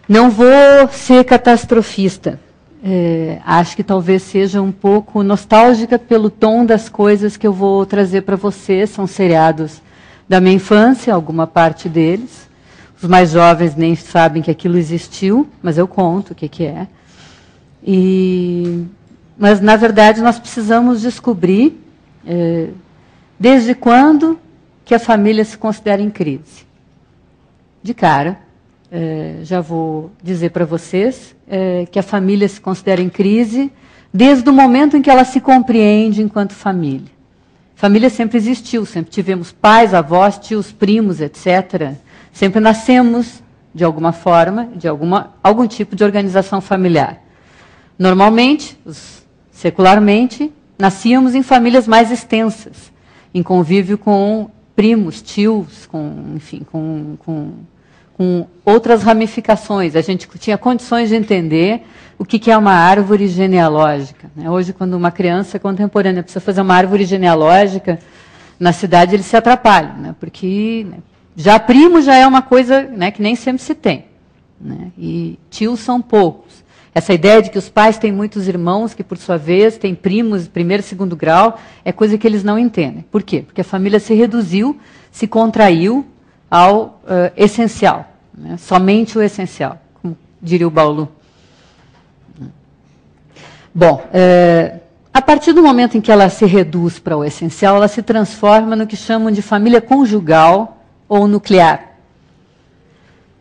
Não vou ser catastrofista. Acho que talvez seja um pouco nostálgica pelo tom das coisas que eu vou trazer para vocês. São seriados da minha infância, alguma parte deles. Os mais jovens nem sabem que aquilo existiu, mas eu conto o que é. Mas, na verdade, nós precisamos descobrir desde quando que a família se considera em crise. De cara, já vou dizer para vocês que a família se considera em crise desde o momento em que ela se compreende enquanto família. Família sempre existiu, sempre tivemos pais, avós, tios, primos, etc. Sempre nascemos, de alguma forma, de algum tipo de organização familiar. Normalmente, secularmente, nascíamos em famílias mais extensas, em convívio com primos, tios, enfim, com outras ramificações. A gente tinha condições de entender o que é uma árvore genealógica. Hoje, quando uma criança contemporânea precisa fazer uma árvore genealógica, na cidade eles se atrapalham, porque já primo já é uma coisa que nem sempre se tem. E tios são poucos. Essa ideia de que os pais têm muitos irmãos, que por sua vez têm primos, primeiro e segundo grau, é coisa que eles não entendem. Por quê? Porque a família se reduziu, se contraiu ao essencial. Somente o essencial, como diria o Baulu. Bom, a partir do momento em que ela se reduz para o essencial, ela se transforma no que chamam de família conjugal ou nuclear.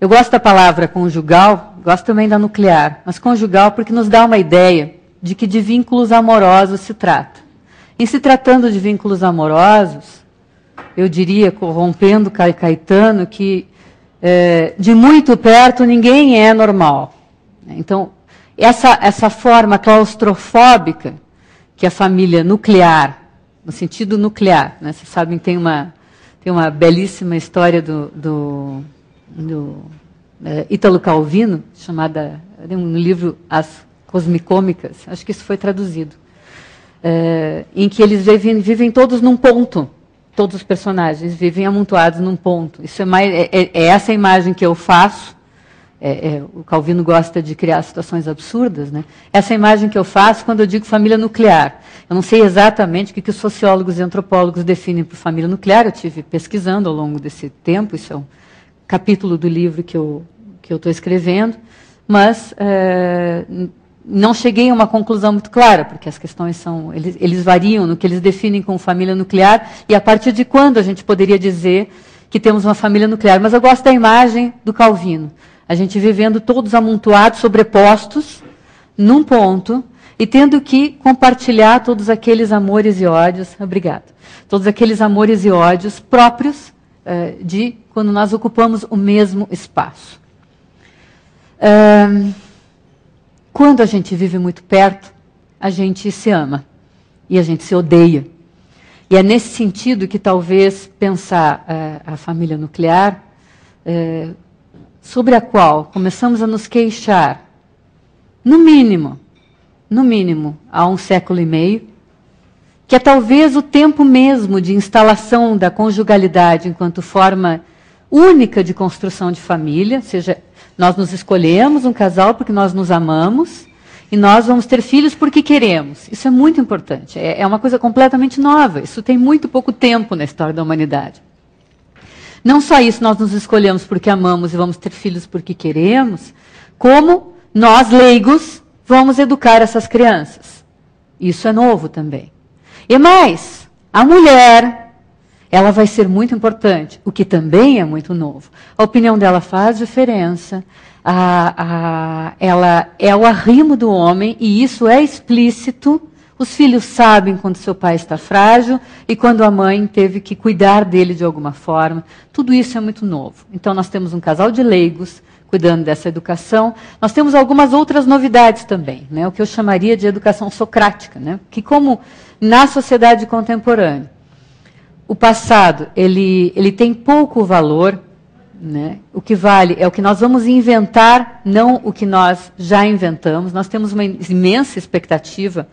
Eu gosto da palavra conjugal, gosto também da nuclear, mas conjugal porque nos dá uma ideia de que de vínculos amorosos se trata. Em se tratando de vínculos amorosos, eu diria, corrompendo Caetano, que de muito perto ninguém é normal. Então, essa forma claustrofóbica que a família nuclear, no sentido nuclear, vocês sabem que tem uma belíssima história do Ítalo Calvino, chamada, um livro As Cosmicômicas, acho que isso foi traduzido, em que eles vivem todos num ponto. Todos os personagens vivem amontoados num ponto. Isso é essa imagem que eu faço. O Calvino gosta de criar situações absurdas, Essa imagem que eu faço quando eu digo família nuclear. Eu não sei exatamente o que os sociólogos e antropólogos definem por família nuclear. Eu tive pesquisando ao longo desse tempo. Isso é um capítulo do livro que eu estou escrevendo. Mas não cheguei a uma conclusão muito clara, porque as questões eles variam no que eles definem como família nuclear e a partir de quando a gente poderia dizer que temos uma família nuclear. Mas eu gosto da imagem do Calvino. A gente vivendo todos amontoados, sobrepostos, num ponto, e tendo que compartilhar todos aqueles amores e ódios, obrigada, todos aqueles amores e ódios próprios de quando nós ocupamos o mesmo espaço. Quando a gente vive muito perto, a gente se ama e a gente se odeia. E é nesse sentido que talvez pensar a família nuclear, sobre a qual começamos a nos queixar, no mínimo, há 1,5 séculos, que é talvez o tempo mesmo de instalação da conjugalidade enquanto forma única de construção de família, ou seja, nós nos escolhemos um casal porque nós nos amamos e nós vamos ter filhos porque queremos. Isso é muito importante, é uma coisa completamente nova, isso tem muito pouco tempo na história da humanidade. Não só isso, nós nos escolhemos porque amamos e vamos ter filhos porque queremos, como nós, leigos, vamos educar essas crianças. Isso é novo também. E mais, a mulher, ela vai ser muito importante, o que também é muito novo. A opinião dela faz diferença, ela é o arrimo do homem, e isso é explícito. Os filhos sabem quando seu pai está frágil e quando a mãe teve que cuidar dele de alguma forma. Tudo isso é muito novo. Então, nós temos um casal de leigos cuidando dessa educação. Nós temos algumas outras novidades também, o que eu chamaria de educação socrática, que como na sociedade contemporânea, o passado ele tem pouco valor, o que vale é o que nós vamos inventar, não o que nós já inventamos. Nós temos uma imensa expectativa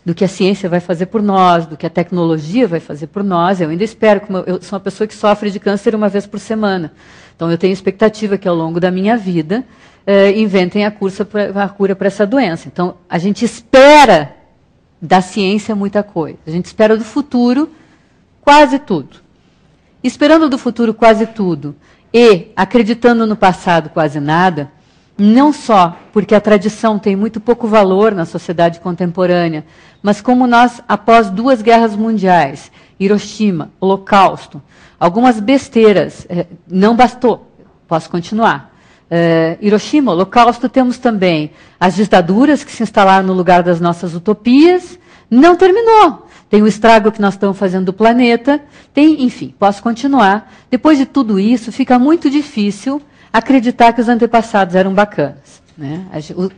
do que a ciência vai fazer por nós, do que a tecnologia vai fazer por nós. Eu ainda espero, como eu sou uma pessoa que sofre de câncer 1 vez por semana. Então, eu tenho expectativa que, ao longo da minha vida, inventem a cura para essa doença. Então, a gente espera da ciência muita coisa. A gente espera do futuro quase tudo. Esperando do futuro quase tudo e acreditando no passado quase nada, não só porque a tradição tem muito pouco valor na sociedade contemporânea, mas como nós, após 2 guerras mundiais, Hiroshima, Holocausto, algumas besteiras, não bastou, posso continuar. Hiroshima, Holocausto, temos também as ditaduras que se instalaram no lugar das nossas utopias, não terminou. Tem o estrago que nós estamos fazendo do planeta, enfim, posso continuar. Depois de tudo isso, fica muito difícil acreditar que os antepassados eram bacanas. Né?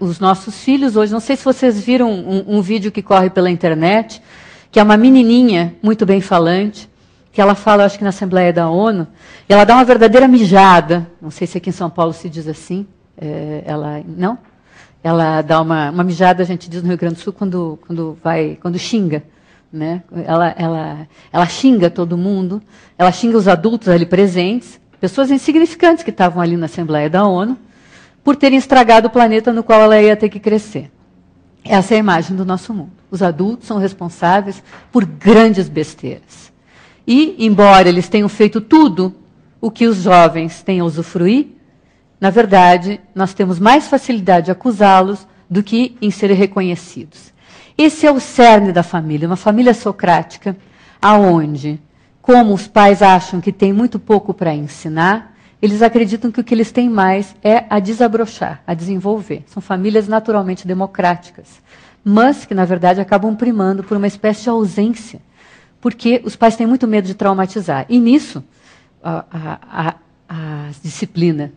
Os nossos filhos hoje, não sei se vocês viram um vídeo que corre pela internet, que é uma menininha muito bem falante, que ela fala, acho que na Assembleia da ONU, e ela dá uma verdadeira mijada, não sei se aqui em São Paulo se diz assim, não? Ela dá uma mijada, a gente diz no Rio Grande do Sul, quando xinga. Né? Ela xinga todo mundo, ela xinga os adultos ali presentes, pessoas insignificantes que estavam ali na Assembleia da ONU, por terem estragado o planeta no qual ela ia ter que crescer. Essa é a imagem do nosso mundo. Os adultos são responsáveis por grandes besteiras. E, embora eles tenham feito tudo o que os jovens têm a usufruir, na verdade, nós temos mais facilidade de acusá-los do que em serem reconhecidos. Esse é o cerne da família, uma família socrática, aonde, como os pais acham que tem muito pouco para ensinar, eles acreditam que o que eles têm mais é a desabrochar, a desenvolver. São famílias naturalmente democráticas, mas que, na verdade, acabam primando por uma espécie de ausência, porque os pais têm muito medo de traumatizar. E nisso, a disciplina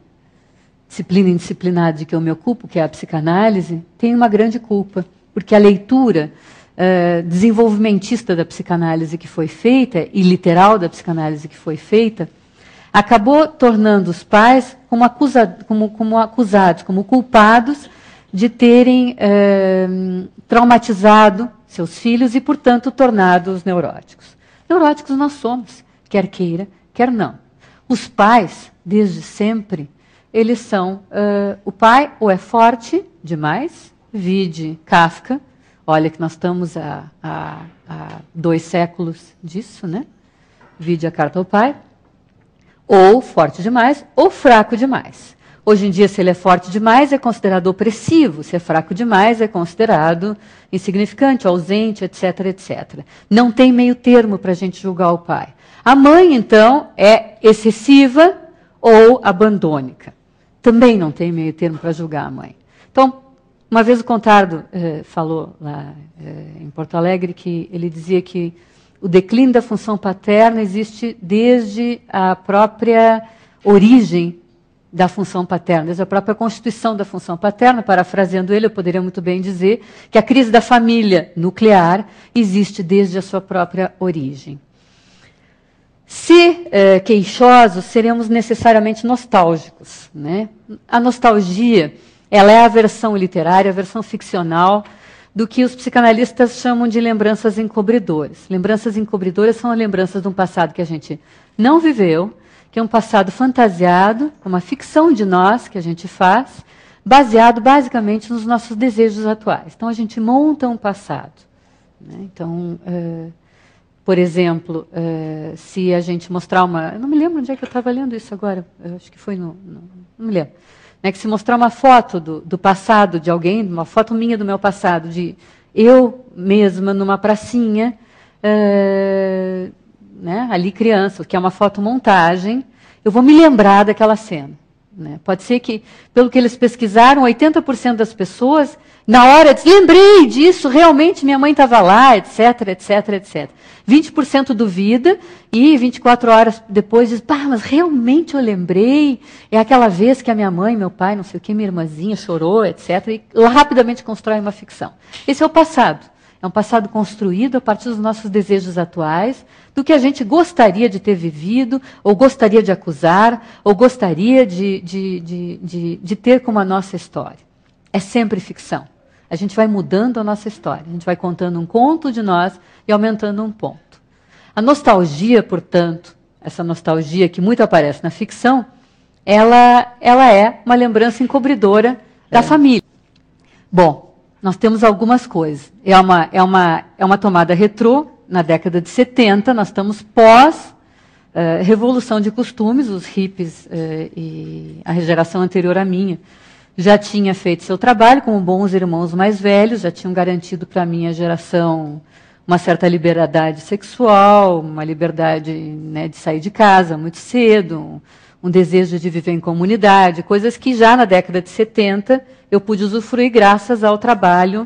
indisciplinada de que eu me ocupo, que é a psicanálise, tem uma grande culpa, porque a leitura desenvolvimentista da psicanálise que foi feita, e literal da psicanálise que foi feita, acabou tornando os pais como acusados, como culpados de terem traumatizado seus filhos e, portanto, tornado-os neuróticos. Neuróticos nós somos, quer queira, quer não. Os pais, desde sempre, eles são... o pai ou é forte demais, vide Kafka, olha que nós estamos há 2 séculos disso, né? Vide a Carta ao Pai, ou forte demais, ou fraco demais. Hoje em dia, se ele é forte demais, é considerado opressivo, se é fraco demais, é considerado insignificante, ausente, etc, etc. Não tem meio termo para a gente julgar o pai. A mãe, então, é excessiva ou abandônica. Também não tem meio termo para julgar a mãe. Então, uma vez o Contardo falou lá em Porto Alegre que ele dizia que o declínio da função paterna existe desde a própria origem da função paterna, desde a própria constituição da função paterna. Parafraseando ele, eu poderia muito bem dizer que a crise da família nuclear existe desde a sua própria origem. Se queixosos, seremos necessariamente nostálgicos. Né? A nostalgia, ela é a versão literária, a versão ficcional do que os psicanalistas chamam de lembranças encobridoras. Lembranças encobridoras são as lembranças de um passado que a gente não viveu, que é um passado fantasiado, uma ficção de nós que a gente faz, baseado basicamente nos nossos desejos atuais. Então, a gente monta um passado. Né? Então, por exemplo, se a gente mostrar uma... Eu não me lembro onde é que eu estava lendo isso agora. Eu acho que foi não me lembro. Né, que se mostrar uma foto do passado de alguém, uma foto minha do meu passado, de eu mesma numa pracinha, né, ali criança, que é uma fotomontagem, eu vou me lembrar daquela cena. Né? Pode ser que, pelo que eles pesquisaram, 80% das pessoas, na hora, lembrei disso, realmente minha mãe estava lá, etc, etc, etc. 20% duvida e 24 horas depois diz, mas realmente eu lembrei, é aquela vez que a minha mãe, meu pai, não sei o que, minha irmãzinha chorou, etc. E rapidamente constrói uma ficção. Esse é o passado. É um passado construído a partir dos nossos desejos atuais, do que a gente gostaria de ter vivido, ou gostaria de acusar, ou gostaria de ter como a nossa história. É sempre ficção. A gente vai mudando a nossa história. A gente vai contando um conto de nós e aumentando um ponto. A nostalgia, portanto, essa nostalgia que muito aparece na ficção, ela é uma lembrança encobridora da família. Bom, nós temos algumas coisas. É uma tomada retrô, na década de 70, nós estamos pós revolução de costumes, os hippies e a geração anterior à minha já tinha feito seu trabalho como bons irmãos mais velhos, já tinham garantido para a minha geração uma certa liberdade sexual, uma liberdade, né, de sair de casa muito cedo, um desejo de viver em comunidade, coisas que já na década de 70 eu pude usufruir graças ao trabalho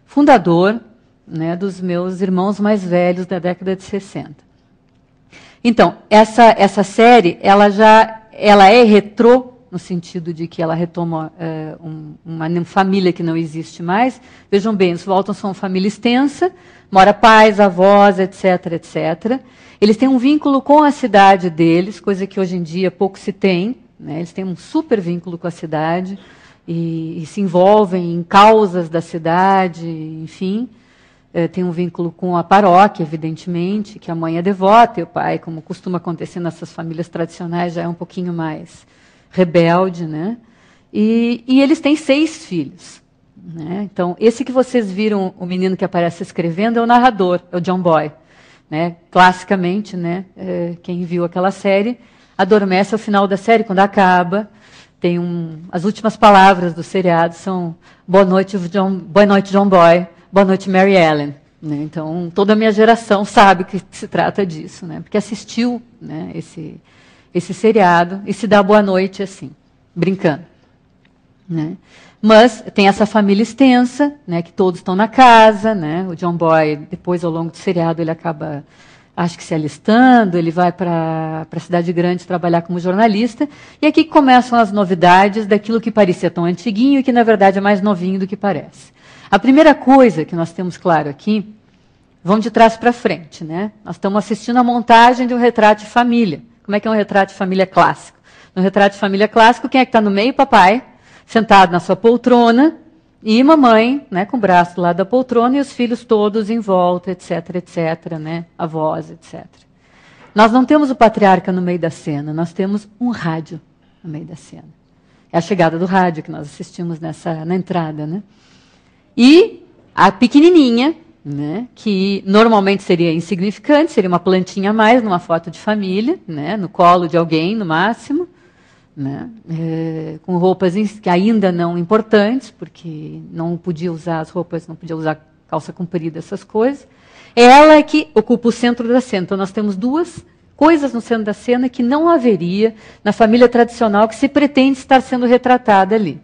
fundador, né, dos meus irmãos mais velhos da década de 60. Então, essa série, ela é retrô, no sentido de que ela retoma uma família que não existe mais. Vejam bem, os Walton são uma família extensa, mora pais, avós, etc, etc. Eles têm um vínculo com a cidade deles, coisa que hoje em dia pouco se tem, né? Eles têm um super vínculo com a cidade e se envolvem em causas da cidade, enfim. Tem um vínculo com a paróquia, evidentemente, que a mãe é devota e o pai, como costuma acontecer nessas famílias tradicionais, já é um pouquinho mais rebelde, né? E eles têm 6 filhos. Né? Então, esse que vocês viram, o menino que aparece escrevendo, é o narrador, é o John Boy. Né? Classicamente, né? Quem viu aquela série adormece ao final da série, quando acaba. Tem as últimas palavras do seriado são boa noite, John Boy. Boa noite, Mary Ellen. Né? Então, toda a minha geração sabe que se trata disso, né? Porque assistiu, né, esse seriado e se dá boa noite assim, brincando. Né? Mas tem essa família extensa, né, que todos estão na casa. Né? O John Boy, depois, ao longo do seriado, ele acaba, acho que se alistando, ele vai para a cidade grande trabalhar como jornalista. E aqui começam as novidades daquilo que parecia tão antiguinho e que, na verdade, é mais novinho do que parece. A primeira coisa que nós temos claro aqui, vamos de trás para frente, né? Nós estamos assistindo a montagem de um retrato de família. Como é que é um retrato de família clássico? No retrato de família clássico, quem é que está no meio? Papai, sentado na sua poltrona, e mamãe, né, com o braço do lado da poltrona, e os filhos todos em volta, etc, etc, né? Avós, etc. Nós não temos o patriarca no meio da cena, nós temos um rádio no meio da cena. É a chegada do rádio que nós assistimos na entrada, né? E a pequenininha, né, que normalmente seria insignificante, seria uma plantinha a mais numa foto de família, né, no colo de alguém, no máximo, né, com roupas que ainda não importantes, porque não podia usar as roupas, não podia usar calça comprida, essas coisas. Ela é que ocupa o centro da cena. Então, nós temos 2 coisas no centro da cena que não haveria na família tradicional que se pretende estar sendo retratada ali.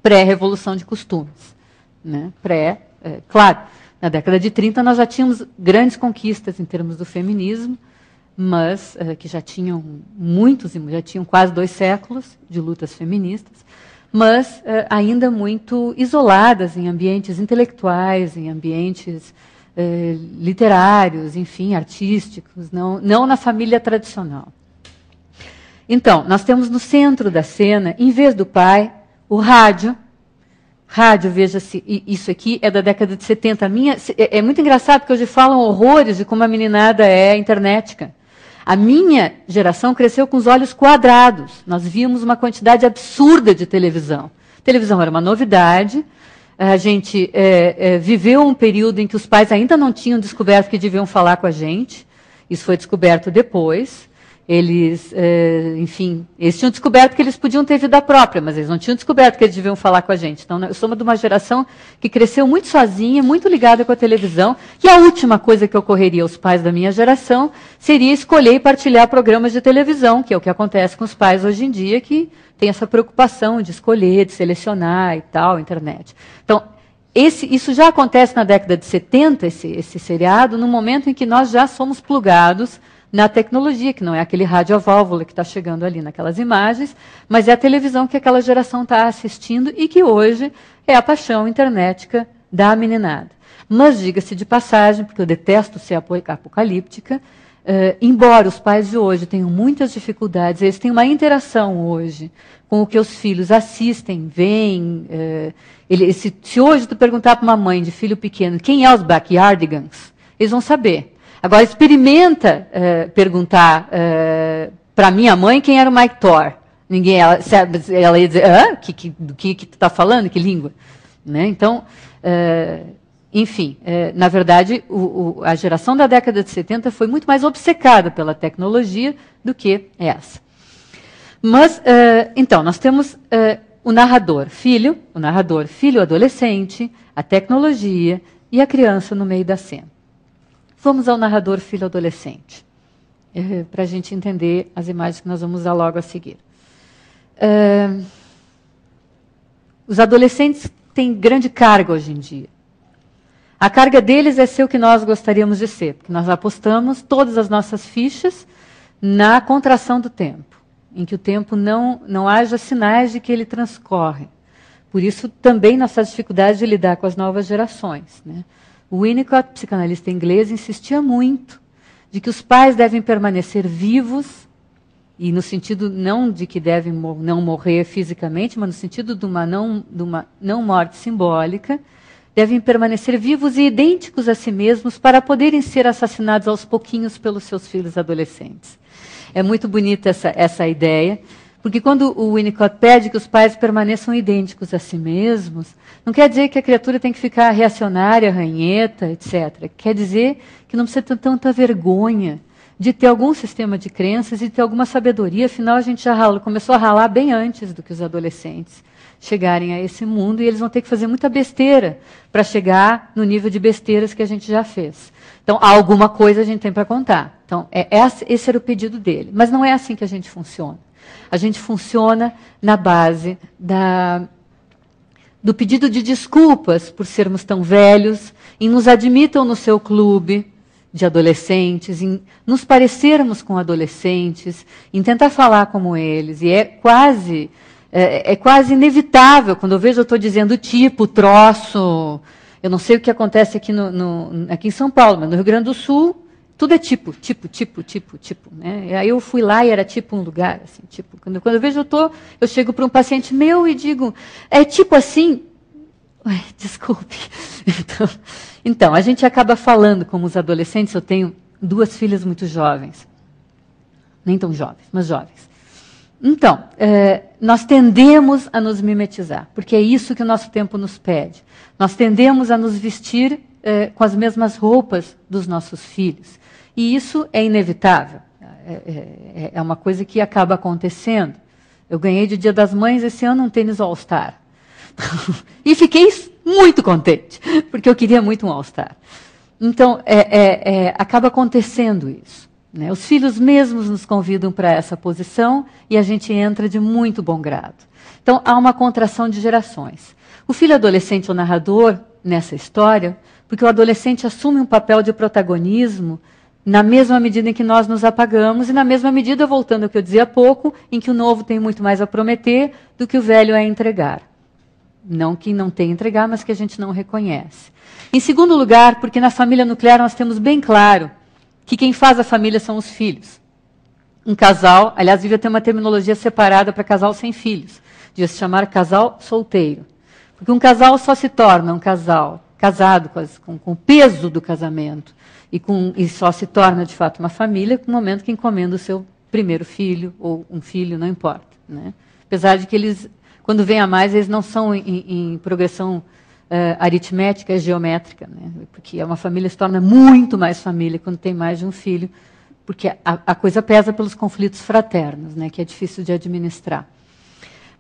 Pré-revolução de costumes. Né? Claro, na década de 30 nós já tínhamos grandes conquistas em termos do feminismo, mas que já tinham já tinham quase 2 séculos de lutas feministas, mas ainda muito isoladas em ambientes intelectuais, em ambientes literários, enfim, artísticos, não na família tradicional. Então, nós temos no centro da cena, em vez do pai, o rádio. Rádio, veja-se, isso aqui é da década de 70. É muito engraçado, porque hoje falam horrores de como a meninada é internética. A minha geração cresceu com os olhos quadrados. Nós víamos uma quantidade absurda de televisão. Televisão era uma novidade. A gente viveu um período em que os pais ainda não tinham descoberto que deviam falar com a gente. Isso foi descoberto depois. Eles, enfim, eles tinham descoberto que eles podiam ter vida própria, mas eles não tinham descoberto que eles deviam falar com a gente. Então, eu sou de uma geração que cresceu muito sozinha, muito ligada com a televisão, e a última coisa que ocorreria aos pais da minha geração seria escolher e partilhar programas de televisão, que é o que acontece com os pais hoje em dia, que tem essa preocupação de escolher, de selecionar e tal, internet. Então, isso já acontece na década de 70, esse seriado, no momento em que nós já somos plugados na tecnologia, que não é aquele rádio a válvula que está chegando ali naquelas imagens, mas é a televisão que aquela geração está assistindo e que hoje é a paixão internética da meninada. Mas, diga-se de passagem, porque eu detesto ser apocalíptica, embora os pais de hoje tenham muitas dificuldades, eles têm uma interação hoje com o que os filhos assistem, veem. Se hoje tu perguntar para uma mãe de filho pequeno quem é os Backyardigans, eles vão saber. Agora, experimenta perguntar para minha mãe quem era o Mike Thor. Ela ia dizer, do que tu está falando? Que língua? Né? Então, enfim, na verdade, a geração da década de 70 foi muito mais obcecada pela tecnologia do que essa. Mas, então, nós temos o narrador filho adolescente, a tecnologia e a criança no meio da cena. Vamos ao narrador filho adolescente, para a gente entender as imagens que nós vamos usar logo a seguir. Os adolescentes têm grande carga hoje em dia. A carga deles é ser o que nós gostaríamos de ser, porque nós apostamos todas as nossas fichas na contração do tempo, em que o tempo não haja sinais de que ele transcorre. Por isso, também nossa dificuldade de lidar com as novas gerações. Né? O Winnicott, psicanalista inglês, insistia muito de que os pais devem permanecer vivos, e no sentido não de que devem não morrer fisicamente, mas no sentido de uma não morte simbólica, devem permanecer vivos e idênticos a si mesmos para poderem ser assassinados aos pouquinhos pelos seus filhos adolescentes. É muito bonita essa ideia, porque quando o Winnicott pede que os pais permaneçam idênticos a si mesmos, não quer dizer que a criatura tem que ficar reacionária, ranheta, etc. Quer dizer que não precisa ter tanta vergonha de ter algum sistema de crenças e ter alguma sabedoria, afinal a gente já começou a ralar bem antes do que os adolescentes chegarem a esse mundo, e eles vão ter que fazer muita besteira para chegar no nível de besteiras que a gente já fez. Então, alguma coisa a gente tem para contar. Então, esse era o pedido dele. Mas não é assim que a gente funciona. A gente funciona na base do pedido de desculpas por sermos tão velhos, em nos admitam no seu clube de adolescentes, em nos parecermos com adolescentes, em tentar falar como eles. E é quase inevitável, quando eu vejo, eu estou dizendo tipo, troço. Eu não sei o que acontece aqui, aqui em São Paulo, mas no Rio Grande do Sul, tudo é tipo. Né? E aí eu fui lá e era tipo um lugar. Assim, tipo, quando eu vejo, eu chego para um paciente meu e digo, é tipo assim? Ué, desculpe. Então, a gente acaba falando como os adolescentes. Eu tenho 2 filhas muito jovens. Nem tão jovens, mas jovens. Então, nós tendemos a nos mimetizar, porque é isso que o nosso tempo nos pede. Nós tendemos a nos vestir com as mesmas roupas dos nossos filhos. E isso é inevitável. É uma coisa que acaba acontecendo. Eu ganhei de Dia das Mães esse ano um tênis All-Star. E fiquei muito contente, porque eu queria muito um All-Star. Então, acaba acontecendo isso. Né? Os filhos mesmos nos convidam para essa posição e a gente entra de muito bom grado. Então, há uma contração de gerações. O filho adolescente é o narrador nessa história, porque o adolescente assume um papel de protagonismo na mesma medida em que nós nos apagamos e na mesma medida, voltando ao que eu dizia há pouco, em que o novo tem muito mais a prometer do que o velho a entregar. Não que não tenha a entregar, mas que a gente não reconhece. Em segundo lugar, porque na família nuclear nós temos bem claro que quem faz a família são os filhos. Um casal, aliás, devia ter uma terminologia separada para casal sem filhos. Devia se chamar casal solteiro. Porque um casal só se torna um casal casado com o peso do casamento e só se torna, de fato, uma família no momento que encomenda o seu primeiro filho ou um filho, não importa. Né? Apesar de que eles, quando vem a mais, eles não são em progressão aritmética, geométrica, né? Porque uma família se torna muito mais família quando tem mais de um filho, porque a coisa pesa pelos conflitos fraternos, né? Que é difícil de administrar.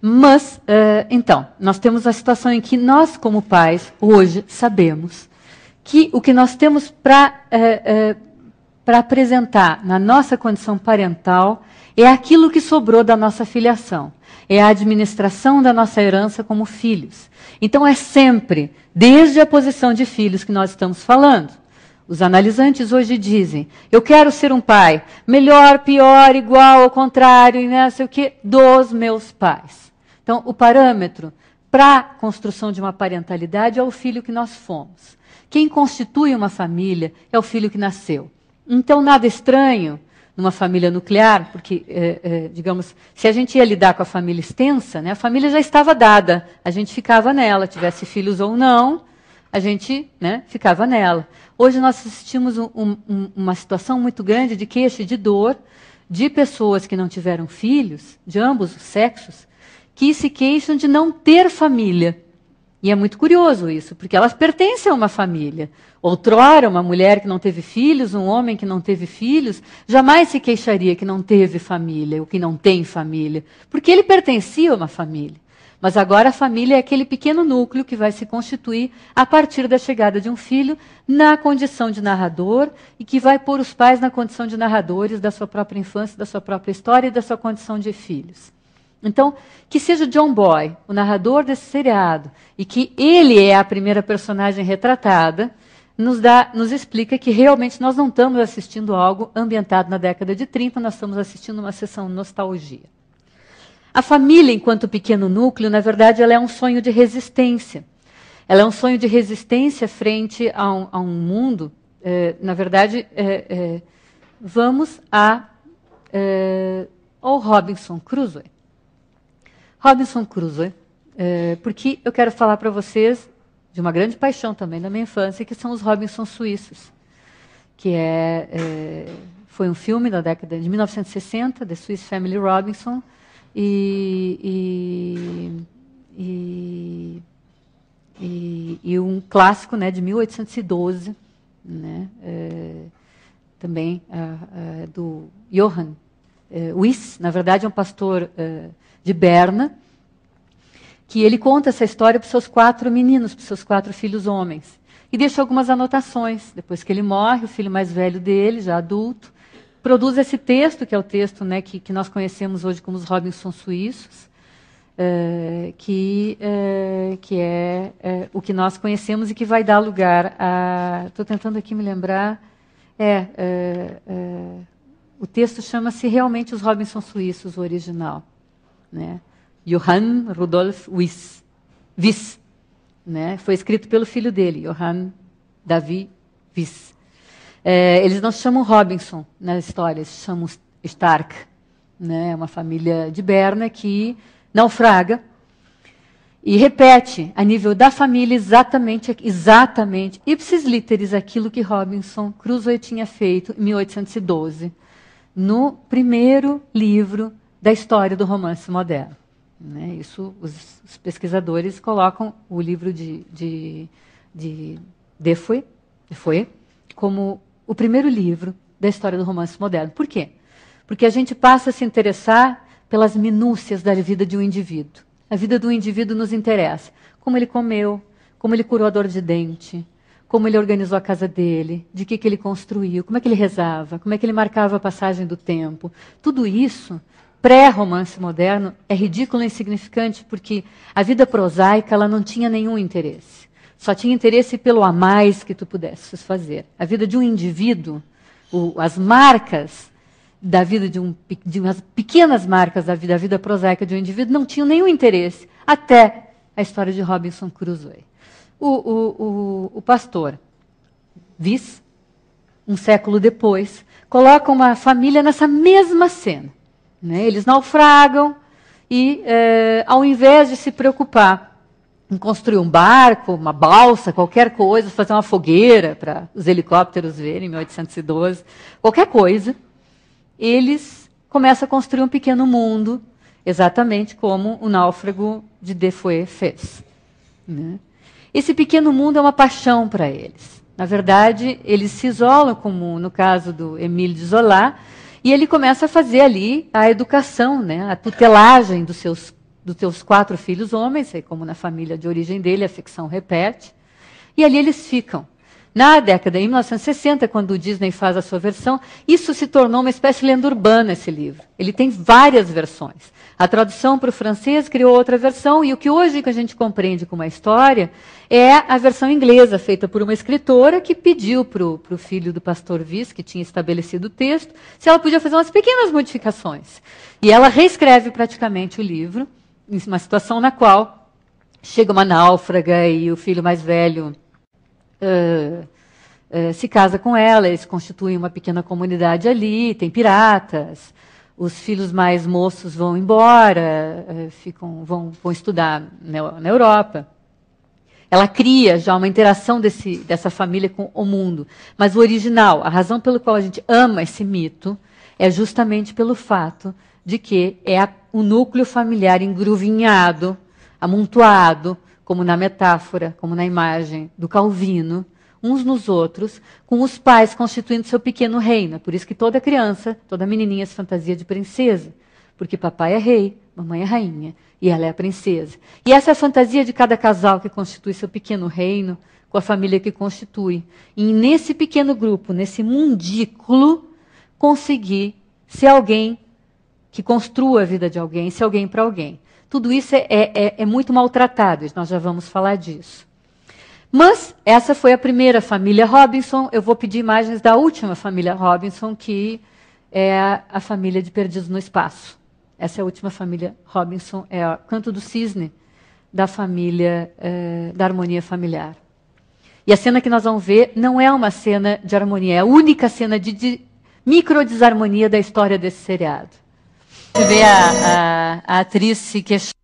Mas, então, nós temos a situação em que nós, como pais, hoje, sabemos que o que nós temos para apresentar na nossa condição parental é aquilo que sobrou da nossa filiação. É a administração da nossa herança como filhos. Então, é sempre, desde a posição de filhos que nós estamos falando. Os analisantes hoje dizem, eu quero ser um pai melhor, pior, igual, ao contrário, não sei o quê, dos meus pais. Então, o parâmetro para a construção de uma parentalidade é o filho que nós fomos. Quem constitui uma família é o filho que nasceu. Então, nada estranho numa família nuclear, porque, digamos, se a gente ia lidar com a família extensa, né, a família já estava dada, a gente ficava nela, tivesse filhos ou não, a gente, né, ficava nela. Hoje nós assistimos uma situação muito grande de queixa e de dor de pessoas que não tiveram filhos, de ambos os sexos, que se queixam de não ter família. E é muito curioso isso, porque elas pertencem a uma família. Outrora, uma mulher que não teve filhos, um homem que não teve filhos, jamais se queixaria que não teve família, ou que não tem família, porque ele pertencia a uma família. Mas agora a família é aquele pequeno núcleo que vai se constituir a partir da chegada de um filho na condição de narrador e que vai pôr os pais na condição de narradores da sua própria infância, da sua própria história e da sua condição de filhos. Então, que seja John Boy, o narrador desse seriado, e que ele é a primeira personagem retratada, nos explica que realmente nós não estamos assistindo algo ambientado na década de 30, nós estamos assistindo uma sessão nostalgia. A família, enquanto pequeno núcleo, na verdade, ela é um sonho de resistência. Ela é um sonho de resistência frente a um mundo. Na verdade, vamos ao Robinson Crusoe. Robinson Crusoe, porque eu quero falar para vocês de uma grande paixão também da minha infância, que são os Robinson suíços, que foi um filme da década de 1960, The Swiss Family Robinson, e um clássico, né, de 1812, né, também do Johann Wyss, na verdade é um pastor de Berna, que ele conta essa história para os seus 4 meninos, para os seus 4 filhos homens. E deixa algumas anotações. Depois que ele morre, o filho mais velho dele, já adulto, produz esse texto, que é o texto, né, que nós conhecemos hoje como os Robinson suíços, que é o que nós conhecemos e que vai dar lugar a... Estou tentando aqui me lembrar... o texto chama-se realmente Os Robinson Suíços, o original. Né? Johann Rudolf Wyss, né? Foi escrito pelo filho dele, Johann David Wyss. Eles não se chamam Robinson na história, eles se chamam Stark. Né? É uma família de Berna que naufraga e repete, a nível da família, exatamente ipsis literis, aquilo que Robinson Crusoe tinha feito em 1812, no primeiro livro da história do romance moderno. Né? Isso, os pesquisadores colocam o livro de Defoe como o primeiro livro da história do romance moderno. Por quê? Porque a gente passa a se interessar pelas minúcias da vida de um indivíduo. A vida do indivíduo nos interessa. Como ele comeu, como ele curou a dor de dente, como ele organizou a casa dele, de que ele construiu, como é que ele rezava, como é que ele marcava a passagem do tempo. Tudo isso, pré-romance moderno, é ridículo e insignificante, porque a vida prosaica ela não tinha nenhum interesse. Só tinha interesse pelo a mais que tu pudesses fazer. A vida de um indivíduo, as marcas da vida de umas pequenas marcas da vida prosaica de um indivíduo não tinham nenhum interesse, até a história de Robinson Crusoe. O pastor Wyss, um século depois, coloca uma família nessa mesma cena. Né? Eles naufragam e, ao invés de se preocupar em construir um barco, uma balsa, qualquer coisa, fazer uma fogueira para os helicópteros verem em 1812, qualquer coisa, eles começam a construir um pequeno mundo, exatamente como o náufrago de Defoe fez. Né? Esse pequeno mundo é uma paixão para eles. Na verdade, eles se isolam, como no caso do Émile de Zola, e ele começa a fazer ali a educação, né, a tutelagem dos seus 4 filhos homens, como na família de origem dele, a ficção repete, e ali eles ficam. Na década de 1960, quando o Disney faz a sua versão, isso se tornou uma espécie de lenda urbana, esse livro. Ele tem várias versões. A tradução para o francês criou outra versão, e o que hoje que a gente compreende como a história é a versão inglesa, feita por uma escritora que pediu para o filho do pastor Wyss, que tinha estabelecido o texto, se ela podia fazer umas pequenas modificações. E ela reescreve praticamente o livro, em uma situação na qual chega uma náufraga e o filho mais velho se casa com ela, eles constituem uma pequena comunidade ali, tem piratas, os filhos mais moços vão embora, vão estudar na Europa. Ela cria já uma interação dessa família com o mundo. Mas o original, a razão pelo qual a gente ama esse mito, é justamente pelo fato de que é o núcleo familiar engruvinhado, amontoado, como na metáfora, como na imagem do Calvino, uns nos outros, com os pais constituindo seu pequeno reino. Por isso que toda criança, toda menininha se fantasia de princesa, porque papai é rei, mamãe é rainha, e ela é a princesa. E essa é a fantasia de cada casal que constitui seu pequeno reino, com a família que constitui. E nesse pequeno grupo, nesse mundículo, conseguir ser alguém que construa a vida de alguém, ser alguém para alguém. Tudo isso é muito maltratado, nós já vamos falar disso. Mas essa foi a primeira família Robinson. Eu vou pedir imagens da última família Robinson, que é a família de Perdidos no Espaço. Essa é a última família Robinson, é o Canto do Cisne da família da harmonia familiar. E a cena que nós vamos ver não é uma cena de harmonia, é a única cena de microdesarmonia da história desse seriado. Você vê a atriz se questionando.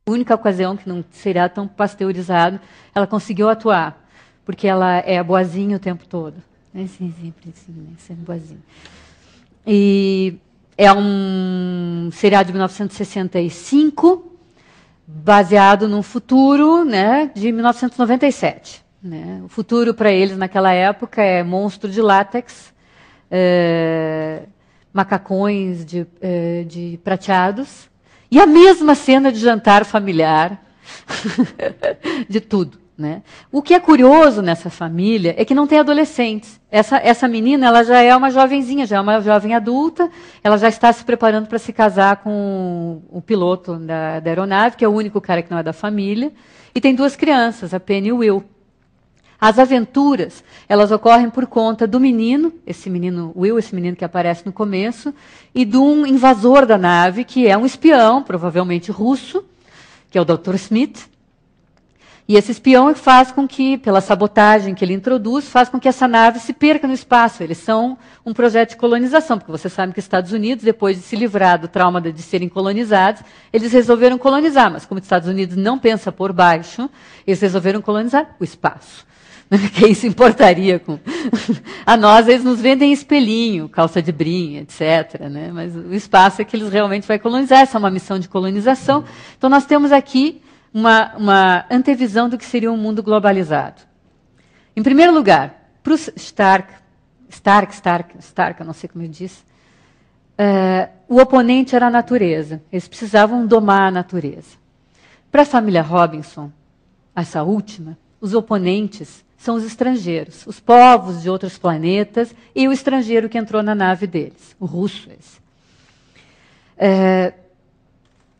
A única ocasião que num seriado tão pasteurizado ela conseguiu atuar, porque ela é boazinha o tempo todo. Sempre boazinha. E é um seriado de 1965, baseado num futuro, né, de 1997. Né? O futuro para eles naquela época é monstro de látex, macacões de prateados, e a mesma cena de jantar familiar, de tudo. Né? O que é curioso nessa família é que não tem adolescentes. Essa menina ela já é uma jovenzinha, já é uma jovem adulta, ela já está se preparando para se casar com o piloto da aeronave, que é o único cara que não é da família, e tem duas crianças, a Penny e o Will. As aventuras, elas ocorrem por conta do menino, esse menino Will, esse menino que aparece no começo, e de um invasor da nave, que é um espião, provavelmente russo, que é o Dr. Smith. E esse espião faz com que, pela sabotagem que ele introduz, faz com que essa nave se perca no espaço. Eles são um projeto de colonização, porque você sabe que os Estados Unidos, depois de se livrar do trauma de serem colonizados, eles resolveram colonizar. Mas como os Estados Unidos não pensa por baixo, eles resolveram colonizar o espaço. Quem se importaria com... A nós, eles nos vendem espelhinho, calça de brim, etc. Né? Mas o espaço é que eles realmente vão colonizar. Essa é uma missão de colonização. Então, nós temos aqui uma antevisão do que seria um mundo globalizado. Em primeiro lugar, para os Stark, eu não sei como eu disse, o oponente era a natureza. Eles precisavam domar a natureza. Para a família Robinson, essa última, os oponentes são os estrangeiros, os povos de outros planetas e o estrangeiro que entrou na nave deles, o russo esse.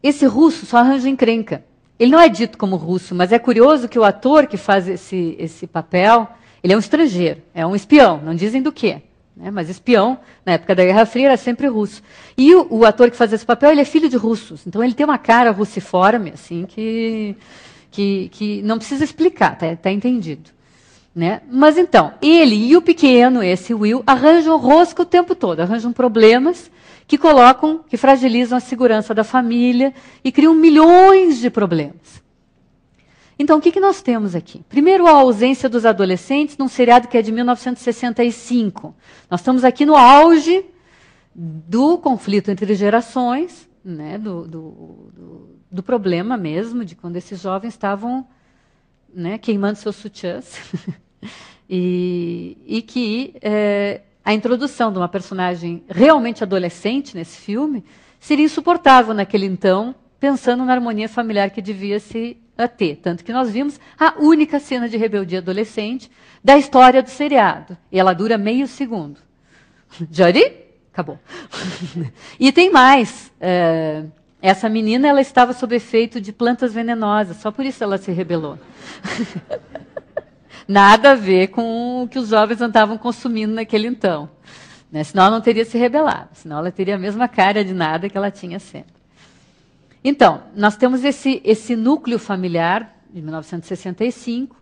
Esse russo só arranja encrenca. Ele não é dito como russo, mas é curioso que o ator que faz esse papel, ele é um estrangeiro, é um espião, não dizem do quê. Né? Mas espião, na época da Guerra Fria, era sempre russo. E o ator que faz esse papel, ele é filho de russos, então ele tem uma cara russiforme, assim, que não precisa explicar, tá entendido. Né? Mas então, ele e o pequeno, esse Will, arranjam rosca o tempo todo, arranjam problemas que fragilizam a segurança da família e criam milhões de problemas. Então, o que nós temos aqui? Primeiro, a ausência dos adolescentes num seriado que é de 1965. Nós estamos aqui no auge do conflito entre gerações, né? do problema mesmo, de quando esses jovens estavam, né, queimando seus sutiãs. e que a introdução de uma personagem realmente adolescente nesse filme seria insuportável naquele então, pensando na harmonia familiar que devia se ter. Tanto que nós vimos a única cena de rebeldia adolescente da história do seriado. E ela dura meio segundo. Jody? Acabou. E tem mais. Essa menina ela estava sob efeito de plantas venenosas, só por isso ela se rebelou. Nada a ver com o que os jovens andavam consumindo naquele então. Né? Senão ela não teria se rebelado, senão ela teria a mesma cara de nada que ela tinha sempre. Então, nós temos esse núcleo familiar de 1965,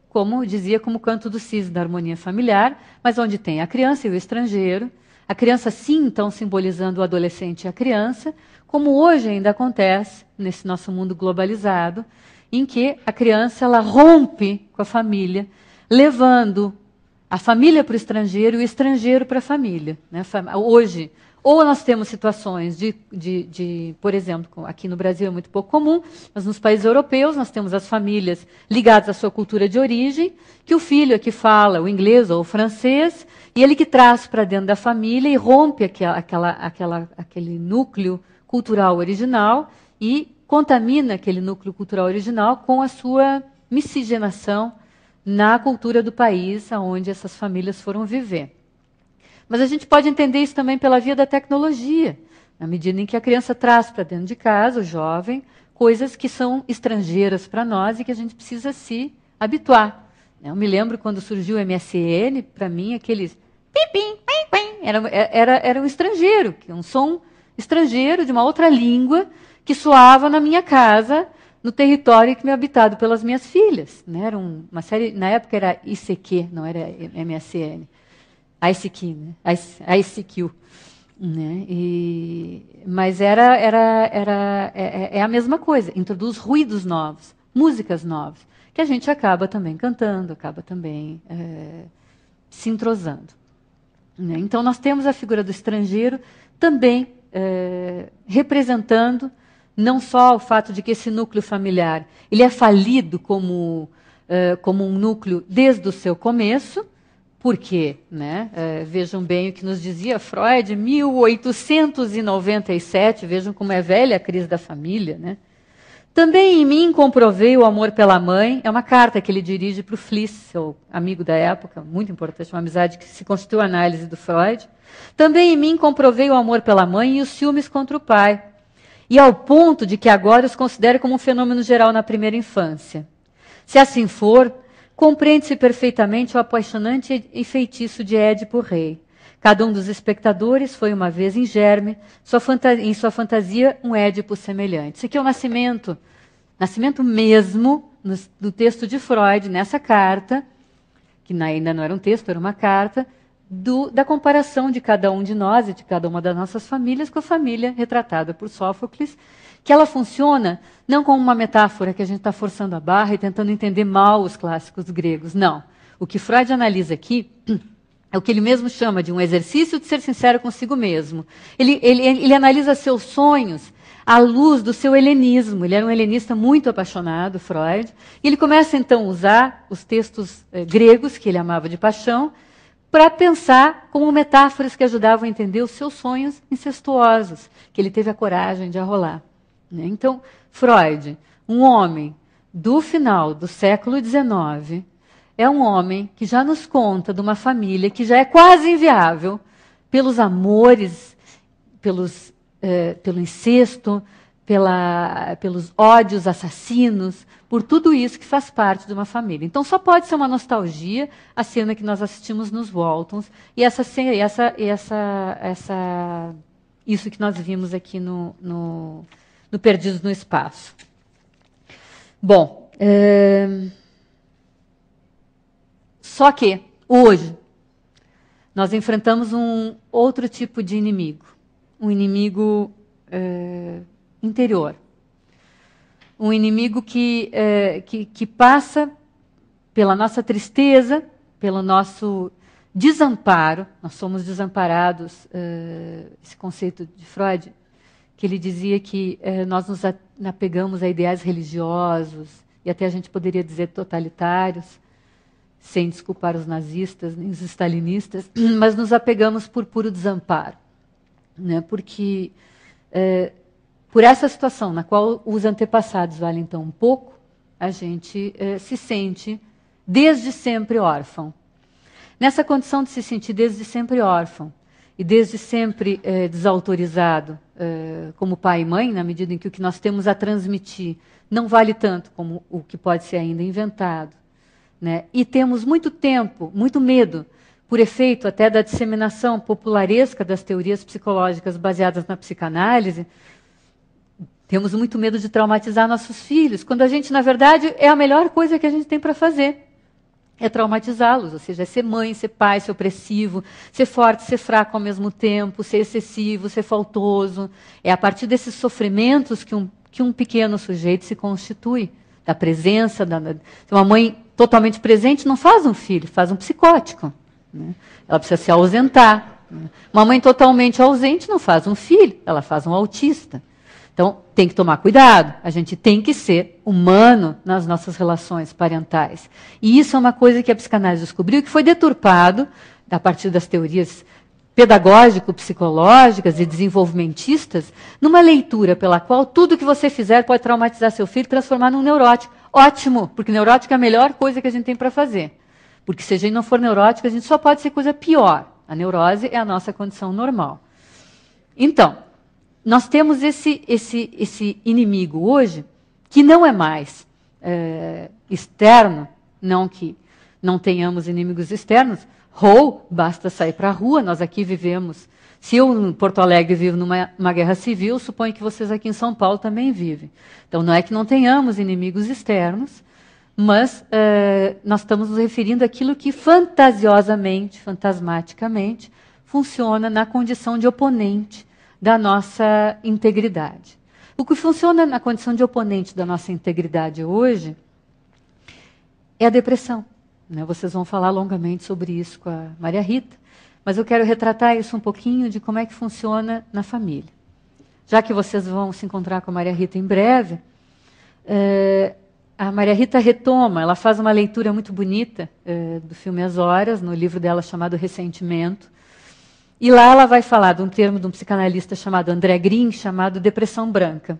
como dizia, como canto do cisne da harmonia familiar, mas onde tem a criança e o estrangeiro. A criança, sim, então, simbolizando o adolescente e a criança, como hoje ainda acontece nesse nosso mundo globalizado, em que a criança ela rompe com a família, levando A família para o estrangeiro e o estrangeiro para a família. Né? Hoje, ou nós temos situações por exemplo, aqui no Brasil é muito pouco comum, mas nos países europeus nós temos as famílias ligadas à sua cultura de origem, que o filho é que fala o inglês ou o francês, e ele que traz para dentro da família e rompe aquele núcleo cultural original e contamina aquele núcleo cultural original com a sua miscigenação na cultura do país onde essas famílias foram viver. Mas a gente pode entender isso também pela via da tecnologia, na medida em que a criança traz para dentro de casa, o jovem, coisas que são estrangeiras para nós e que a gente precisa se habituar. Eu me lembro quando surgiu o MSN, para mim aqueles pim-pim, pim-pim, era um estrangeiro, um som estrangeiro de uma outra língua que soava na minha casa, no território que me habitado pelas minhas filhas. Né? Era uma série, na época era ICQ, não era MSN. ICQ, né? ICQ. Né? Mas é a mesma coisa, introduz ruídos novos, músicas novas, que a gente acaba também cantando, acaba também se entrosando. Né? Então nós temos a figura do estrangeiro também representando não só o fato de que esse núcleo familiar ele é falido como um núcleo desde o seu começo, porque, né, vejam bem o que nos dizia Freud, 1897, vejam como é velha a crise da família. Né? Também em mim comprovei o amor pela mãe, é uma carta que ele dirige para o Fliss, seu amigo da época, muito importante, uma amizade que se constituiu a análise do Freud. Também em mim comprovei o amor pela mãe e os ciúmes contra o pai, e ao ponto de que agora os considero como um fenômeno geral na primeira infância. Se assim for, compreende-se perfeitamente o apaixonante e feitiço de Édipo Rei. Cada um dos espectadores foi uma vez em germe, em sua fantasia, um Édipo semelhante. Isso aqui é o nascimento mesmo, no texto de Freud, nessa carta, que ainda não era um texto, era uma carta, da comparação de cada um de nós e de cada uma das nossas famílias com a família retratada por Sófocles, que ela funciona não como uma metáfora que a gente está forçando a barra e tentando entender mal os clássicos gregos, não. O que Freud analisa aqui é o que ele mesmo chama de um exercício de ser sincero consigo mesmo. Ele analisa seus sonhos à luz do seu helenismo. Ele era um helenista muito apaixonado, Freud, e ele começa então a usar os textos gregos, que ele amava de paixão, para pensar como metáforas que ajudavam a entender os seus sonhos incestuosos, que ele teve a coragem de arrolar. Então, Freud, um homem do final do século XIX, é um homem que já nos conta de uma família que já é quase inviável pelos amores, pelo incesto, pelos ódios assassinos, por tudo isso que faz parte de uma família. Então, só pode ser uma nostalgia a cena que nós assistimos nos Waltons e isso que nós vimos aqui no Perdidos no Espaço. Bom, só que hoje nós enfrentamos um outro tipo de inimigo, um inimigo interior. Um inimigo que passa pela nossa tristeza, pelo nosso desamparo. Nós somos desamparados, esse conceito de Freud, que ele dizia que nós nos apegamos a ideais religiosos, e até a gente poderia dizer totalitários, sem desculpar os nazistas nem os stalinistas, mas nos apegamos por puro desamparo. Né? Porque por essa situação na qual os antepassados valem tão um pouco, a gente se sente desde sempre órfão. Nessa condição de se sentir desde sempre órfão e desde sempre desautorizado como pai e mãe, na medida em que o que nós temos a transmitir não vale tanto como o que pode ser ainda inventado, né? E temos muito tempo, muito medo, por efeito até da disseminação popularesca das teorias psicológicas baseadas na psicanálise, temos muito medo de traumatizar nossos filhos, quando a gente, na verdade, é a melhor coisa que a gente tem para fazer. É traumatizá-los, ou seja, é ser mãe, ser pai, ser opressivo, ser forte, ser fraco ao mesmo tempo, ser excessivo, ser faltoso. É a partir desses sofrimentos que um pequeno sujeito se constitui, da presença, uma mãe totalmente presente não faz um filho, faz um psicótico. Né? Ela precisa se ausentar. Né? Uma mãe totalmente ausente não faz um filho, ela faz um autista. Então, tem que tomar cuidado. A gente tem que ser humano nas nossas relações parentais. E isso é uma coisa que a psicanálise descobriu, que foi deturpado a partir das teorias pedagógico-psicológicas e desenvolvimentistas, numa leitura pela qual tudo que você fizer pode traumatizar seu filho e transformar num neurótico. Ótimo, porque neurótico é a melhor coisa que a gente tem para fazer. Porque se a gente não for neurótico, a gente só pode ser coisa pior. A neurose é a nossa condição normal. Então, nós temos esse inimigo hoje, que não é mais externo, não que não tenhamos inimigos externos, basta sair para a rua, nós aqui vivemos, se eu em Porto Alegre vivo numa guerra civil, suponho que vocês aqui em São Paulo também vivem. Então não é que não tenhamos inimigos externos, mas nós estamos nos referindo àquilo que fantasiosamente, fantasmaticamente, funciona na condição de oponente da nossa integridade. O que funciona na condição de oponente da nossa integridade hoje é a depressão. Né? Vocês vão falar longamente sobre isso com a Maria Rita, mas eu quero retratar isso um pouquinho de como é que funciona na família. Já que vocês vão se encontrar com a Maria Rita em breve, a Maria Rita retoma, ela faz uma leitura muito bonita do filme As Horas, no livro dela chamado Ressentimento, e lá ela vai falar de um termo de um psicanalista chamado André Green, chamado depressão branca.